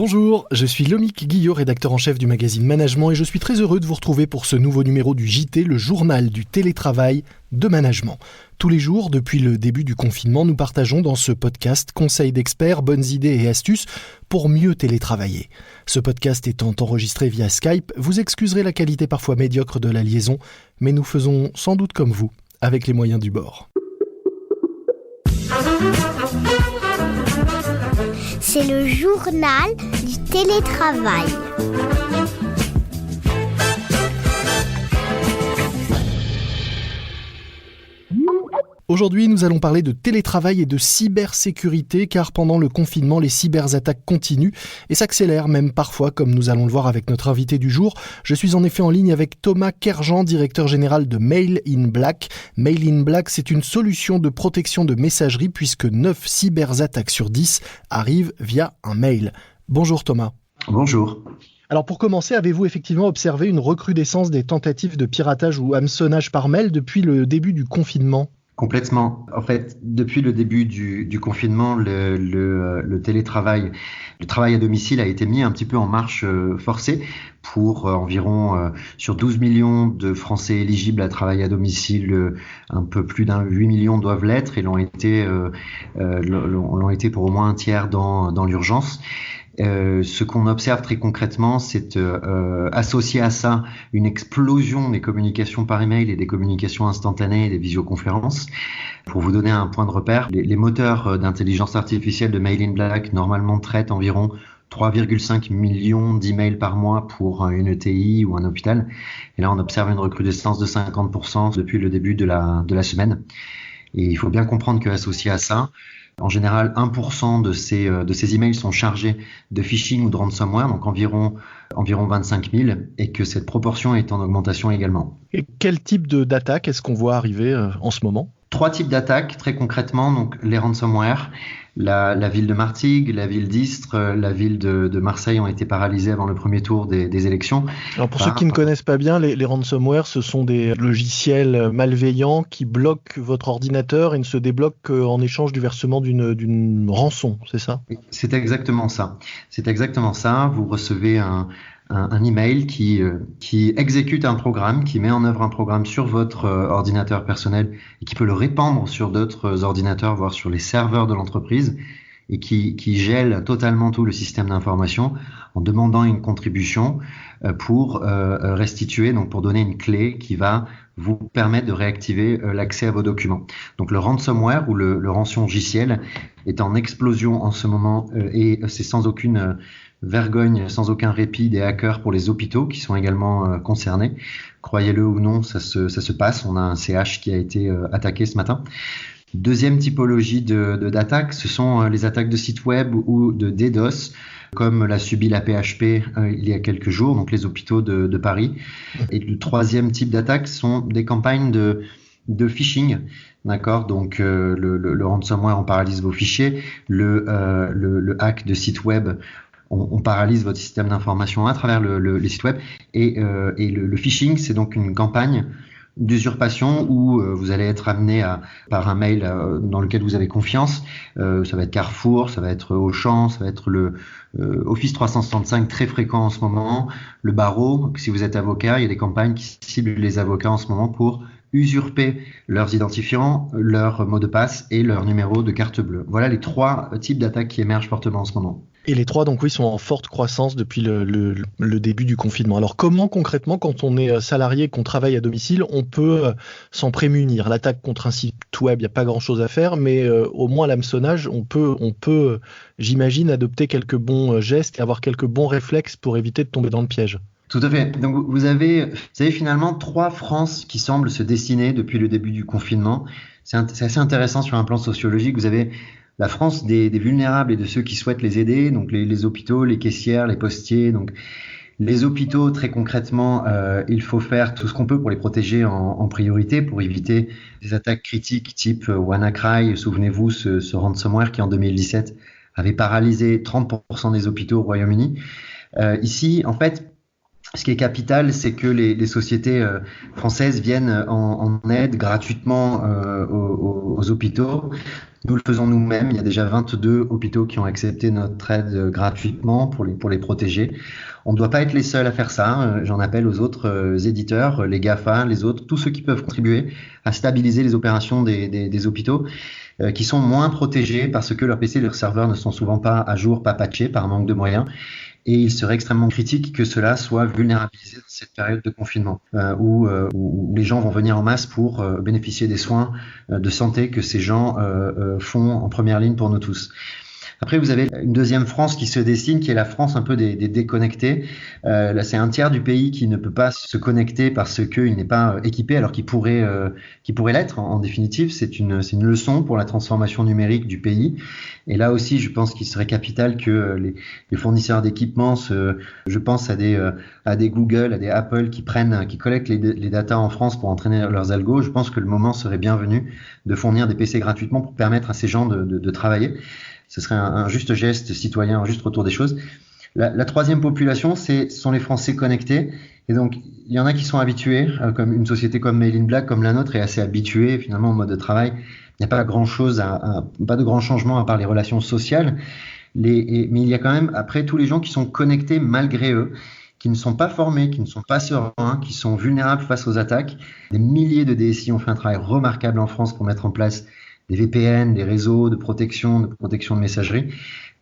Bonjour, je suis Lomique Guillot, rédacteur en chef du magazine Management et je suis très heureux de vous retrouver pour ce nouveau numéro du JT, le journal du télétravail de management. Tous les jours, depuis le début du confinement, nous partageons dans ce podcast conseils d'experts, bonnes idées et astuces pour mieux télétravailler. Ce podcast étant enregistré via Skype, vous excuserez la qualité parfois médiocre de la liaison, mais nous faisons sans doute comme vous, avec les moyens du bord. C'est le journal du télétravail. Aujourd'hui, nous allons parler de télétravail et de cybersécurité, car pendant le confinement, les cyberattaques continuent et s'accélèrent même parfois, comme nous allons le voir avec notre invité du jour. Je suis en effet en ligne avec Thomas Kerjean, directeur général de Mail in Black. Mail in Black, c'est une solution de protection de messagerie puisque 9 cyberattaques sur 10 arrivent via un mail. Bonjour Thomas. Bonjour. Alors pour commencer, avez-vous effectivement observé une recrudescence des tentatives de piratage ou hameçonnage par mail depuis le début du confinement ? Complètement. En fait, depuis le début du confinement, le télétravail, le travail à domicile a été mis un petit peu en marche forcée pour environ sur 12 millions de Français éligibles à travailler à domicile, un peu plus d'8 millions doivent l'être et l'ont été pour au moins un tiers dans l'urgence. Ce qu'on observe très concrètement, c'est associé à ça une explosion des communications par email et des communications instantanées et des visioconférences. Pour vous donner un point de repère, les moteurs d'intelligence artificielle de Mail in Black normalement traitent environ 3,5 millions d'emails par mois pour une ETI ou un hôpital. Et là, on observe une recrudescence de 50% depuis le début de la semaine. Et il faut bien comprendre qu'associé à ça, en général, 1% de ces emails sont chargés de phishing ou de ransomware, donc environ 25 000, et que cette proportion est en augmentation également. Et quel type d'attaque est-ce qu'on voit arriver en ce moment ? 3 types d'attaques, très concrètement, donc les ransomware. La ville de Martigues, la ville d'Istres, la ville de Marseille ont été paralysées avant le premier tour des élections. Alors pour ceux qui ne connaissent pas bien, les ransomware, ce sont des logiciels malveillants qui bloquent votre ordinateur et ne se débloquent qu'en échange du versement d'une rançon, c'est ça ? C'est exactement ça. Vous recevez un email qui exécute un programme, qui met en œuvre un programme sur votre ordinateur personnel et qui peut le répandre sur d'autres ordinateurs, voire sur les serveurs de l'entreprise, et qui gèle totalement tout le système d'information en demandant une contribution pour restituer, donc pour donner une clé qui va vous permettre de réactiver l'accès à vos documents. Donc le ransomware ou le rançongiciel est en explosion en ce moment et c'est sans aucune vergogne, sans aucun répit des hackers pour les hôpitaux qui sont également concernés. Croyez-le ou non, ça se passe. On a un CH qui a été attaqué ce matin. Deuxième typologie d'attaques, ce sont les attaques de sites web ou de DDoS, comme l'a subi la PHP il y a quelques jours, donc les hôpitaux de Paris. Et le troisième type d'attaque sont des campagnes de phishing. D'accord, donc le ransomware, on paralyse vos fichiers, le hack de site web, on paralyse votre système d'information à travers les sites web et le phishing, c'est donc une campagne d'usurpation où vous allez être amené par un mail dans lequel vous avez confiance. Ça va être Carrefour, ça va être Auchan, ça va être le Office 365 très fréquent en ce moment, le barreau. Si vous êtes avocat, il y a des campagnes qui ciblent les avocats en ce moment pour usurper leurs identifiants, leur mot de passe et leur numéro de carte bleue. Voilà les 3 types d'attaques qui émergent fortement en ce moment. Et les 3, donc oui, sont en forte croissance depuis le début du confinement. Alors comment concrètement, quand on est salarié, qu'on travaille à domicile, on peut s'en prémunir ? L'attaque contre un site web, il n'y a pas grand-chose à faire, mais au moins l'hameçonnage, on peut, j'imagine, adopter quelques bons gestes et avoir quelques bons réflexes pour éviter de tomber dans le piège. Tout à fait. Donc vous avez finalement 3 France qui semblent se dessiner depuis le début du confinement. C'est assez intéressant sur un plan sociologique. Vous avez la France des vulnérables et de ceux qui souhaitent les aider, donc les hôpitaux, les caissières, les postiers. Donc les hôpitaux, très concrètement, il faut faire tout ce qu'on peut pour les protéger en priorité, pour éviter des attaques critiques type WannaCry. Souvenez-vous, ce ransomware qui en 2017 avait paralysé 30% des hôpitaux au Royaume-Uni. Ici, en fait, ce qui est capital, c'est que les sociétés françaises viennent en aide gratuitement aux hôpitaux Nous le faisons nous-mêmes. Il y a déjà 22 hôpitaux qui ont accepté notre aide gratuitement pour les protéger. On ne doit pas être les seuls à faire ça. J'en appelle aux autres éditeurs, les GAFA, les autres, tous ceux qui peuvent contribuer à stabiliser les opérations des hôpitaux qui sont moins protégés parce que leurs PC et leurs serveurs ne sont souvent pas à jour, pas patchés par manque de moyens. Et il serait extrêmement critique que cela soit vulnérabilisé dans cette période de confinement où les gens vont venir en masse pour bénéficier des soins de santé que ces gens font en première ligne pour nous tous. Après, vous avez une deuxième France qui se dessine, qui est la France un peu des déconnectés. Là, c'est un tiers du pays qui ne peut pas se connecter parce qu'il n'est pas équipé, alors qu'il pourrait l'être. En définitive, c'est une leçon pour la transformation numérique du pays. Et là aussi, je pense qu'il serait capital que les fournisseurs d'équipements, je pense à des Google, à des Apple qui collectent les datas en France pour entraîner leurs algos. Je pense que le moment serait bienvenu de fournir des PC gratuitement pour permettre à ces gens de travailler. Ce serait un juste geste citoyen, un juste retour des choses. La troisième population, ce sont les Français connectés. Et donc, il y en a qui sont habitués, comme une société comme Mail in Black, comme la nôtre, est assez habituée finalement au mode de travail. Il n'y a pas grand-chose, pas de grands changements à part les relations sociales. Mais il y a quand même, après, tous les gens qui sont connectés malgré eux, qui ne sont pas formés, qui ne sont pas sereins, qui sont vulnérables face aux attaques. Des milliers de DSI ont fait un travail remarquable en France pour mettre en place des VPN, des réseaux de protection de messagerie.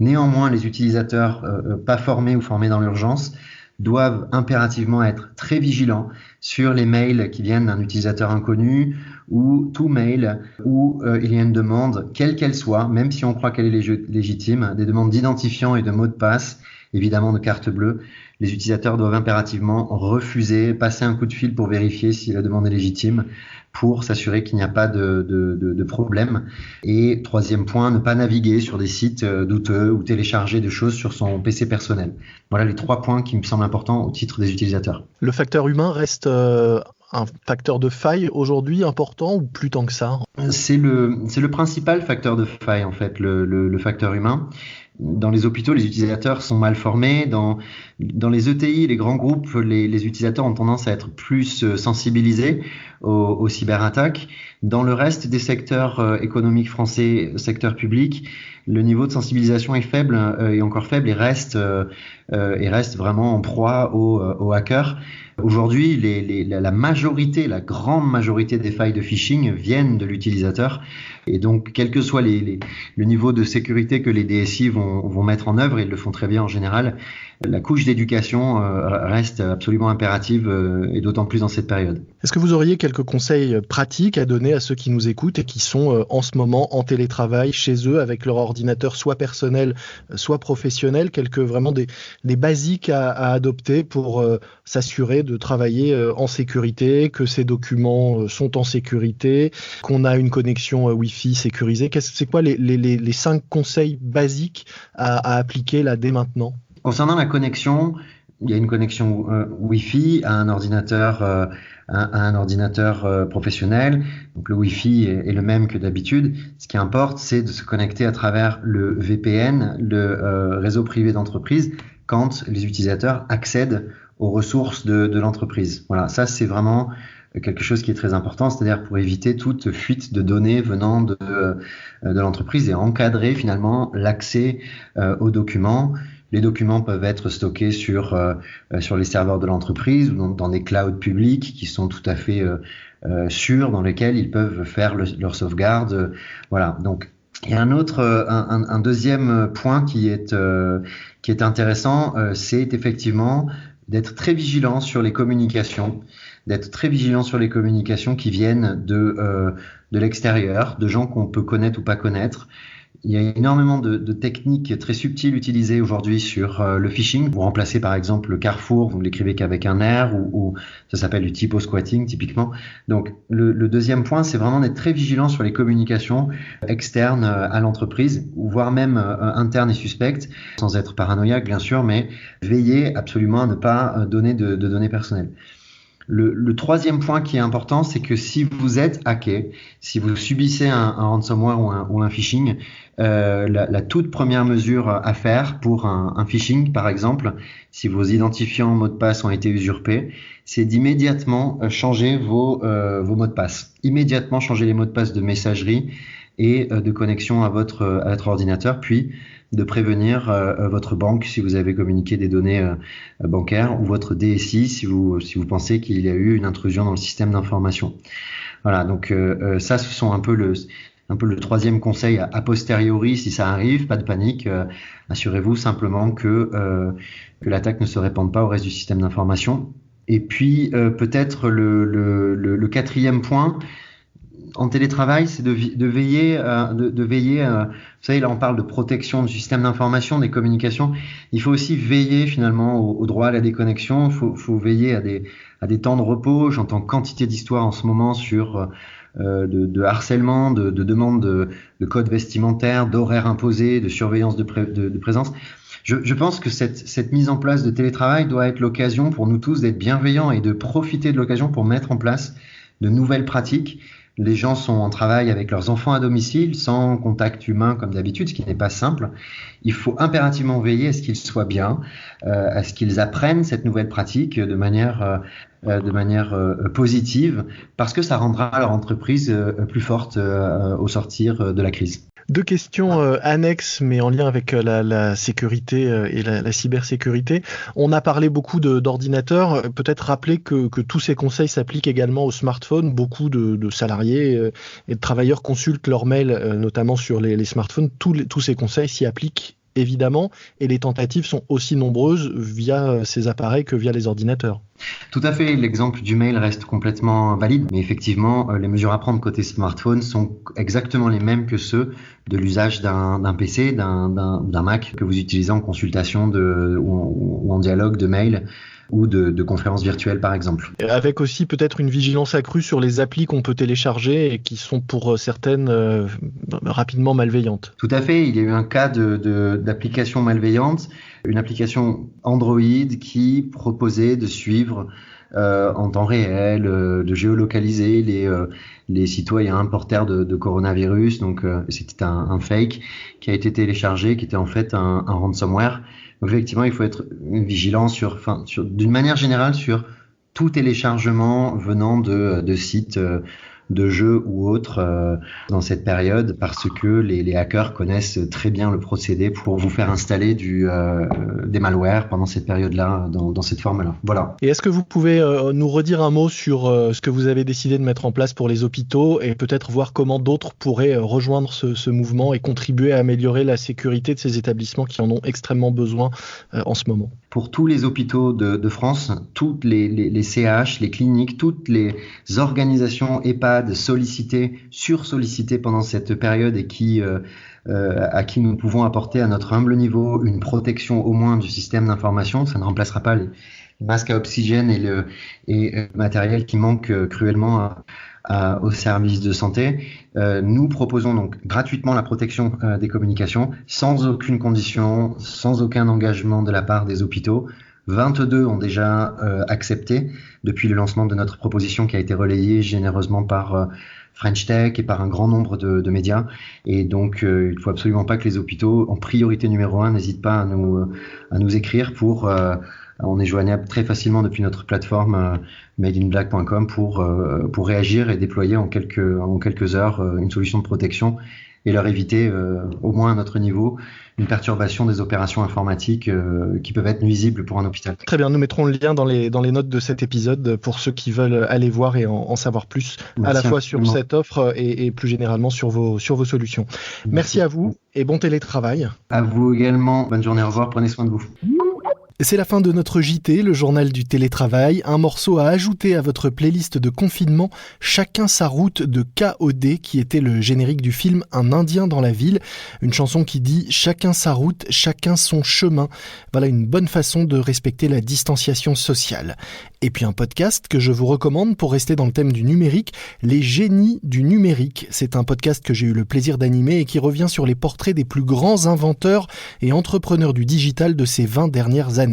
Néanmoins, les utilisateurs pas formés ou formés dans l'urgence doivent impérativement être très vigilants sur les mails qui viennent d'un utilisateur inconnu ou tout mail où il y a une demande, quelle qu'elle soit, même si on croit qu'elle est légitime, des demandes d'identifiant et de mots de passe, évidemment de carte bleue. Les utilisateurs doivent impérativement refuser, passer un coup de fil pour vérifier si la demande est légitime, pour s'assurer qu'il n'y a pas de problème. Et troisième point, ne pas naviguer sur des sites douteux ou télécharger des choses sur son PC personnel. Voilà les 3 points qui me semblent importants au titre des utilisateurs. Le facteur humain reste un facteur de faille aujourd'hui important ou plus tant que ça? C'est le principal facteur de faille en fait, le facteur humain. Dans les hôpitaux, les utilisateurs sont mal formés. Dans les ETI, les grands groupes, les utilisateurs ont tendance à être plus sensibilisés aux cyberattaques. Dans le reste des secteurs économiques français, secteur public, le niveau de sensibilisation est faible et encore faible et reste vraiment en proie aux hackers. Aujourd'hui, la grande majorité des failles de phishing viennent de l'utilisateur. Et donc, quel que soit le niveau de sécurité que les DSI vont mettre en œuvre, et ils le font très bien en général, la couche d'éducation reste absolument impérative et d'autant plus dans cette période. Est-ce que vous auriez quelques conseils pratiques à donner à ceux qui nous écoutent et qui sont en ce moment en télétravail chez eux avec leur ordinateur soit personnel, soit professionnel, vraiment des basiques à adopter pour s'assurer de travailler en sécurité, que ces documents sont en sécurité, qu'on a une connexion Wi-Fi sécurisée? C'est quoi les 5 conseils basiques à appliquer là dès maintenant? Concernant la connexion, il y a une connexion Wi-Fi à un ordinateur professionnel. Donc le Wi-Fi est le même que d'habitude. Ce qui importe, c'est de se connecter à travers le VPN, le réseau privé d'entreprise, quand les utilisateurs accèdent aux ressources de l'entreprise. Voilà, ça c'est vraiment quelque chose qui est très important, c'est-à-dire pour éviter toute fuite de données venant de l'entreprise et encadrer finalement l'accès aux documents. Les documents peuvent être stockés sur les serveurs de l'entreprise ou dans des clouds publics qui sont tout à fait sûrs, dans lesquels ils peuvent faire leur sauvegarde. Voilà. Donc il y a un deuxième point qui est intéressant, c'est effectivement d'être très vigilant sur les communications, qui viennent de l'extérieur, de gens qu'on peut connaître ou pas connaître. Il y a énormément de techniques très subtiles utilisées aujourd'hui sur le phishing. Vous remplacez par exemple le Carrefour, vous ne l'écrivez qu'avec un R, ou ça s'appelle du typo squatting typiquement. Donc le deuxième point, c'est vraiment d'être très vigilant sur les communications externes à l'entreprise, voire même internes et suspectes, sans être paranoïaque bien sûr, mais veiller absolument à ne pas donner de données personnelles. Le troisième point qui est important, c'est que si vous êtes hacké, si vous subissez un ransomware ou un phishing, la toute première mesure à faire pour un phishing, par exemple, si vos identifiants mots de passe ont été usurpés, c'est d'immédiatement changer vos mots de passe. Immédiatement changer les mots de passe de messagerie et de connexion à votre ordinateur, puis de prévenir votre banque si vous avez communiqué des données bancaires, ou votre DSI si vous pensez qu'il y a eu une intrusion dans le système d'information. Voilà, donc ça, ce sont un peu le troisième conseil a posteriori. Si ça arrive, pas de panique, assurez-vous simplement que l'attaque ne se répande pas au reste du système d'information. Et puis peut-être le quatrième point en télétravail, c'est de veiller, vous savez, là on parle de protection du système d'information, des communications. Il faut aussi veiller finalement au droit à la déconnexion. Faut veiller à des temps de repos. J'entends quantité d'histoires en ce moment sur de harcèlement, de demandes de code vestimentaire, d'horaires imposés, de surveillance de présence. Je pense que cette mise en place de télétravail doit être l'occasion pour nous tous d'être bienveillants et de profiter de l'occasion pour mettre en place de nouvelles pratiques. Les gens sont en travail avec leurs enfants à domicile, sans contact humain comme d'habitude, ce qui n'est pas simple. Il faut impérativement veiller à ce qu'ils soient bien, à ce qu'ils apprennent cette nouvelle pratique de manière positive, parce que ça rendra leur entreprise plus forte au sortir de la crise. Deux questions annexes, mais en lien avec la sécurité et la cybersécurité. On a parlé beaucoup d'ordinateurs. Peut-être rappeler que tous ces conseils s'appliquent également aux smartphones. Beaucoup de salariés et de travailleurs consultent leurs mails, notamment sur les smartphones. Tous ces conseils s'y appliquent évidemment, et les tentatives sont aussi nombreuses via ces appareils que via les ordinateurs. Tout à fait, l'exemple du mail reste complètement valide, mais effectivement, les mesures à prendre côté smartphone sont exactement les mêmes que ceux de l'usage d'un PC, d'un Mac que vous utilisez en consultation ou en dialogue de mail ou de conférences virtuelles par exemple. Avec aussi peut-être une vigilance accrue sur les applis qu'on peut télécharger et qui sont pour certaines rapidement malveillantes. Tout à fait, il y a eu un cas d'application malveillante, une application Android qui proposait de suivre en temps réel, de géolocaliser les citoyens porteurs de coronavirus. Donc c'était un fake qui a été téléchargé, qui était en fait un ransomware. Donc effectivement, il faut être vigilant d'une manière générale sur tout téléchargement venant de sites de jeux ou autres dans cette période, parce que les hackers connaissent très bien le procédé pour vous faire installer des malwares pendant cette période-là, dans cette forme-là. Voilà. Et est-ce que vous pouvez nous redire un mot sur ce que vous avez décidé de mettre en place pour les hôpitaux et peut-être voir comment d'autres pourraient rejoindre ce mouvement et contribuer à améliorer la sécurité de ces établissements qui en ont extrêmement besoin en ce moment? Pour tous les hôpitaux de France, toutes les CH, les cliniques, toutes les organisations EHPAD sursollicitées pendant cette période et à qui nous pouvons apporter à notre humble niveau une protection au moins du système d'information. Ça ne remplacera pas les masques à oxygène et le matériel qui manque cruellement aux services de santé. Nous proposons donc gratuitement la protection des communications, sans aucune condition, sans aucun engagement de la part des hôpitaux. 22 ont déjà accepté depuis le lancement de notre proposition qui a été relayée généreusement par French Tech et par un grand nombre de médias. Et donc, il ne faut absolument pas que les hôpitaux, en priorité numéro 1, n'hésitent pas à nous écrire on est joignable très facilement depuis notre plateforme madeinblack.com pour réagir et déployer en quelques heures une solution de protection et leur éviter, au moins à notre niveau, une perturbation des opérations informatiques qui peuvent être nuisibles pour un hôpital. Très bien, nous mettrons le lien dans les notes de cet épisode pour ceux qui veulent aller voir et en savoir plus. Merci à la fois sur cette offre et plus généralement sur vos solutions. Merci à vous et bon télétravail. À vous également, bonne journée, au revoir, prenez soin de vous. C'est la fin de notre JT, le journal du télétravail, un morceau à ajouter à votre playlist de confinement, Chacun sa route de KOD, qui était le générique du film Un Indien dans la ville, une chanson qui dit « Chacun sa route, chacun son chemin ». Voilà une bonne façon de respecter la distanciation sociale. Et puis un podcast que je vous recommande pour rester dans le thème du numérique, Les Génies du numérique. C'est un podcast que j'ai eu le plaisir d'animer et qui revient sur les portraits des plus grands inventeurs et entrepreneurs du digital de ces 20 dernières années.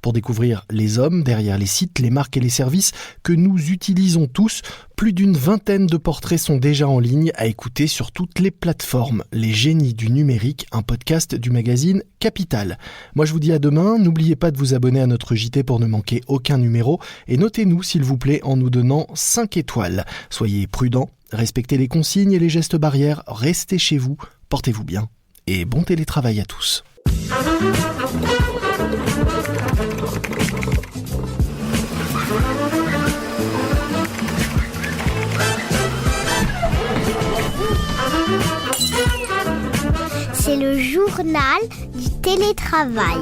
Pour découvrir les hommes derrière les sites, les marques et les services que nous utilisons tous, plus d'une vingtaine de portraits sont déjà en ligne à écouter sur toutes les plateformes. Les Génies du numérique, un podcast du magazine Capital. Moi je vous dis à demain, n'oubliez pas de vous abonner à notre JT pour ne manquer aucun numéro et notez-nous s'il vous plaît en nous donnant 5 étoiles. Soyez prudents Respectez les consignes et les gestes barrières, restez chez vous, portez-vous bien et bon télétravail à tous. C'est le journal du télétravail.